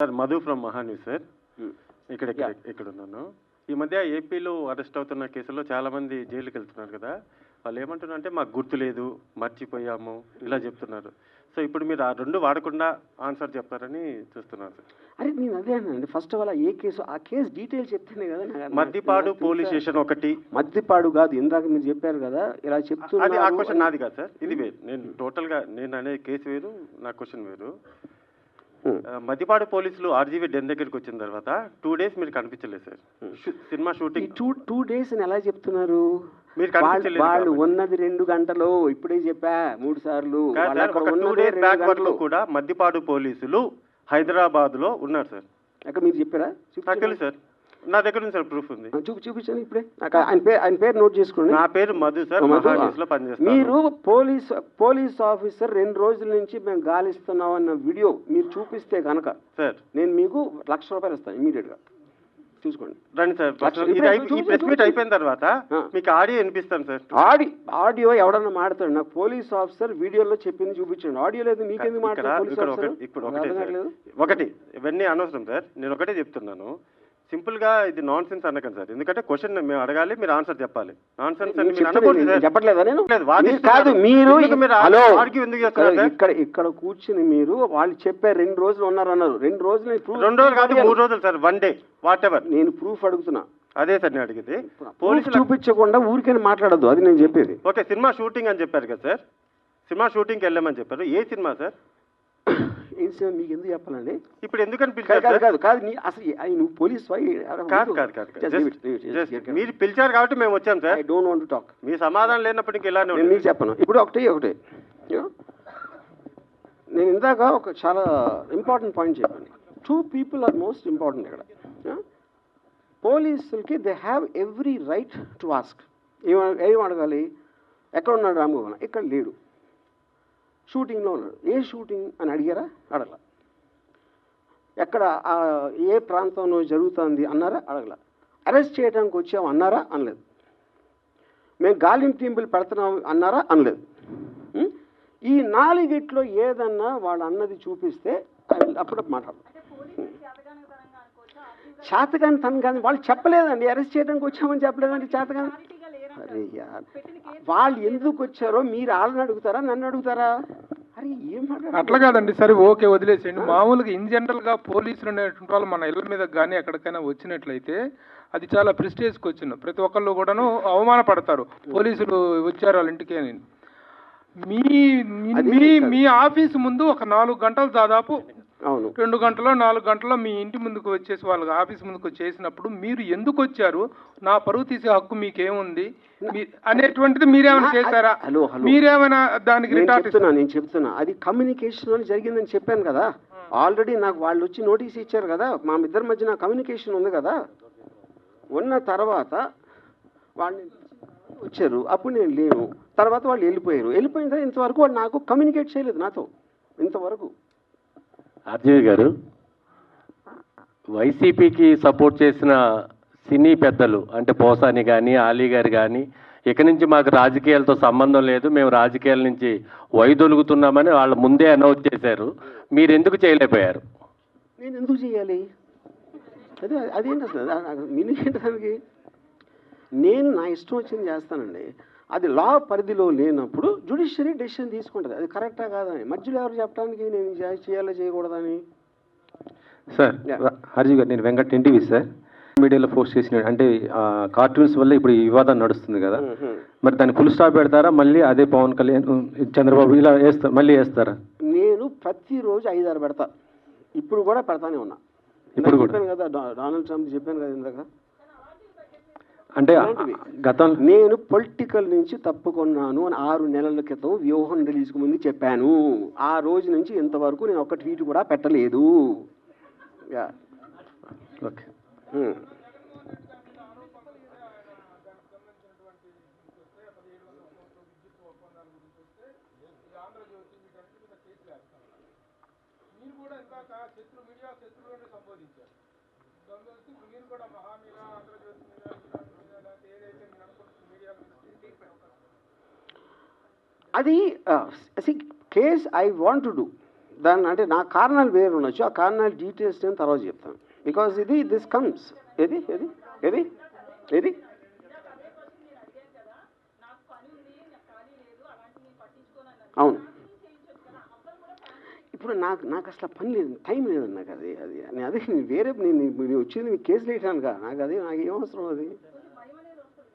Sir Madhu from Maha News sir. Hmm. ఇక్కడ ఉన్నాను. ఈ మధ్య ఏపీలో అరెస్ట్ అవుతున్న కేసుల్లో చాలా మంది జైలుకి వెళ్తున్నారు కదా. వాళ్ళు ఏమంటున్నారంటే మాకు గుర్తు లేదు, మర్చిపోయాము ఇలా చెప్తున్నారు. సో ఇప్పుడు మీరు ఆ రెండు వాడకుండా ఆన్సర్ చెప్తారని చూస్తున్నారు సార్. అరే నేను అదే అన్నానండి. ఫస్ట్ ఆఫ్ ఆల్ ఏ కేసు ఆ కేసు డీటెయిల్స్ చెప్తేనే కదా మద్దిపాడు పోలీస్ స్టేషన్ ఒకటి. మద్దిపాడు కాదు, ఇందాక మీరు చెప్పారు కదా ఇలా చెప్తున్నారు. అది ఆ క్వశ్చన్ నాది కాదు సార్, ఇది వేరు. నేను టోటల్గా నేను అనే కేసు వేరు, నా క్వశ్చన్ వేరు. మద్దిపాడు పోలీసులు ఆర్జీవీ డెన్ దగ్గరికి వచ్చిన తర్వాత 2 days మీరు కనిపించలేదు సార్. సినిమా షూటింగ్ 2 days అని ఎలా చెప్తున్నారు? మీరు కనిపించలేదు. వాళ్ళు ఉన్నది 2 గంటలు, ఇప్పుడే చెప్పా 3 సార్లు. ఒక 2 days బ్యాక్ వరకు కూడా మద్దిపాడు పోలీసులు హైదరాబాద్ లో ఉన్నారు సార్. అక్కడ మీరు చెప్పారా? నాకు తెలుసు సార్, నా దగ్గర ఉంది సార్, ప్రూఫ్ ఉంది. చూపించండి ఇప్పుడే. ఆయన పేరు నోట్ చేసుకోండి. నా పేరు మధు సార్, మహాన్యూస్ లో పనిచేస్తాను. మీరు పోలీస్ ఆఫీసర్ 2 రోజుల నుంచి మేము గాలిస్తున్నాం అన్న వీడియో మీరు చూపిస్తే కనుక సార్ నేను మీకు ₹1,00,000 ఇస్తాను ఇమీడియట్ గా. చూసుకోండి రండి సార్. ఈ ప్రెస్ మీట్ అయిపోయిన తర్వాత మీకు ఆడియో వినిపిస్తాను సార్. ఆడియో ఎవడన్నా మాడతాడు? నాకు పోలీస్ ఆఫీసర్ వీడియోలో చెప్పింది చూపించండి. ఆడియో లేదు, మీకెందుకు మాట్లాడారు? ఇప్పుడు ఒకటి ఇవన్నీ అనవసరం సార్. నేను ఒకటే చెప్తున్నాను, సింపుల్ గా ఇది నాన్ సెన్స్ అనకండి సార్. ఎందుకంటే క్వశ్చన్ మేము అడగాలి, మీరు ఆన్సర్ చెప్పాలి. నాన్ సెన్స్ అని మీరు అనకూడదు సార్. చెప్పట్లేదా నేను? కాదు, మీరు ఎందుకు ఇక్కడ కూర్చుని మీరు వాళ్ళు చెప్పే 2 రోజులు ఉన్నారన్నారు. 2 రోజులు 2 రోజులు కాదు, 3 రోజులు సార్, 1 day వాట్ ఎవర్. నేను ప్రూఫ్ అడుగుతున్నా. అదే సార్ నేను అడిగింది. పోలీసు చూపించకుండా ఊరికైనా మాట్లాడద్దు, అది నేను చెప్పేది. ఓకే, సినిమా షూటింగ్ అని చెప్పారు కదా సార్, సినిమా షూటింగ్కి వెళ్ళామని చెప్పారు. ఏ సినిమా సార్? ఏం సినిమా మీకు ఎందుకు చెప్పాలండి? ఇప్పుడు ఎందుకని పిలిచారు? కాదు అసలు నువ్వు పోలీస్ మీరు పిలిచారు కాబట్టి మేము వచ్చాం sir. I don't want to talk. మీ సమాధానం లేనప్పుడు ఇంకా ఇలానే నేను మీకు చెప్పను. ఇప్పుడు ఒకటే నేను ఇందాక ఒక చాలా ఇంపార్టెంట్ పాయింట్ చెప్పాను. 2 people ఆర్ మోస్ట్ ఇంపార్టెంట్ ఇక్కడ. పోలీసులకి they have every right to ask. ఏం అడగాలి? ఎక్కడ ఉన్నాడు రామగోపాల్? ఇక్కడ లేడు, షూటింగ్లో ఉన్నాడు. ఏ షూటింగ్ అని అడిగారా? అడగల. ఎక్కడ ఏ ప్రాంతంలో జరుగుతుంది అన్నారా? అడగల. అరెస్ట్ చేయడానికి వచ్చాము అన్నారా? అనలేదు. మేము గాలింపు టీంపులు పెడుతున్నాం అన్నారా? అనలేదు. ఈ 4 ఏదన్నా వాళ్ళు అన్నది చూపిస్తే అప్పుడు మాట్లాడదు. చేతగాని తను కానీ వాళ్ళు చెప్పలేదండి, అరెస్ట్ చేయడానికి వచ్చామని చెప్పలేదండి. చేతగాని అరే యార్, వాళ్ళు ఎందుకు వచ్చారో మీరు వాళ్ళని అడుగుతారా, నన్ను అడుగుతారా? అరే ఏం అట్లా కాదండి. సరే ఓకే, వదిలేసేయండి. మామూలుగా ఇన్ జనరల్గా పోలీసులు అనేటువంటి వాళ్ళు మన ఇళ్ళ మీద కానీ ఎక్కడికైనా వచ్చినట్లయితే అది చాలా ప్రెస్టేజ్కి వచ్చిన ప్రతి ఒక్కళ్ళు కూడాను అవమానపడతారు. పోలీసులు వచ్చారు వాళ్ళ ఇంటికి అని. మీ ఆఫీసు ముందు ఒక 4 గంటలు దాదాపు 2 గంటలో 4 గంటలో మీ ఇంటి ముందుకు వచ్చేసి వాళ్ళ ఆఫీస్ ముందుకు వచ్చేసినప్పుడు మీరు ఎందుకు వచ్చారు, నా పరువు తీసే హక్కు మీకేముంది అనేటువంటిది మీరేమైనా చేశారా? మీరేమైనా దానికి నేను చెప్తున్నా అది కమ్యూనికేషన్ అని జరిగిందని చెప్పాను కదా. ఆల్రెడీ నాకు వాళ్ళు వచ్చి నోటీస్ ఇచ్చారు కదా. మా ఇద్దరి మధ్యన కమ్యూనికేషన్ ఉంది కదా. ఉన్న తర్వాత వాళ్ళని వచ్చారు, అప్పుడు నేను లేను. తర్వాత వాళ్ళు వెళ్ళిపోయిన తర్వాత ఇంతవరకు వాళ్ళు నాకు కమ్యూనికేట్ చేయలేదు నాతో ఇంతవరకు. ఆర్జీవి గారు, వైసీపీకి సపోర్ట్ చేసిన సినీ పెద్దలు అంటే పోసాని కానీ ఆలీ గారు కానీ ఇక నుంచి మాకు రాజకీయాలతో సంబంధం లేదు, మేము రాజకీయాల నుంచి వైదొలుగుతున్నామని వాళ్ళు ముందే అనౌన్స్ చేశారు. మీరు ఎందుకు చేయలేకపోయారు? నేను ఎందుకు చేయాలి? అదేంటి అసలు మీనింగ్ ఏంటి దానికి? నేను నా ఇష్టం వచ్చింది చేస్తానండి. అది లా పరిధిలో లేనప్పుడు జ్యుడిషియరీ డెసిషన్ తీసుకుంటుంది. అది కరెక్టా కాదని మధ్యలో ఎవరు చెప్పడానికి నేను చేయాలో చేయకూడదని. సార్ హర్జీ గారు, నేను వెంకట్ ఎన్టీవీ సార్. మీడియాలో పోస్ట్ చేసిన అంటే కార్టూన్స్ వల్ల ఇప్పుడు ఈ వివాదం నడుస్తుంది కదా, మరి దాన్ని ఫుల్ స్టాప్ పెడతారా? మళ్ళీ అదే పవన్ కళ్యాణ్ చంద్రబాబు ఇలా వేస్తారు, మళ్ళీ వేస్తారా? నేను ప్రతిరోజు 5-6 పెడతా. ఇప్పుడు కూడా పెడతానే ఉన్నా. ఇప్పుడు చెప్పాను కదా, డొనాల్డ్ ట్రంప్ చెప్పాను కదా ఇందాక. అంటే గతం నేను పొలిటికల్ నుంచి తప్పుకున్నాను అని 6 నెలల క్రితం వ్యూహం రిలీజ్కు ముందు చెప్పాను. ఆ రోజు నుంచి ఇంతవరకు నేను ఒక్క ట్వీట్ కూడా పెట్టలేదు. ఓకే. అది case I want to do. దాన్ని అంటే నా కారణాలు వేరు ఉండొచ్చు, ఆ కారణాలు డీటెయిల్స్ నేను తర్వాత చెప్తాను. బికాజ్ దిస్ కమ్స్ ఏది ఏది ఏది ఏది అవును. ఇప్పుడు నాకు అసలు పని లేదు, టైం లేదండి నాకు. అది నేను వేరే నేను వచ్చింది మీకు కేసులు వేయటానుగా, నాకు ఏం అవసరం అది.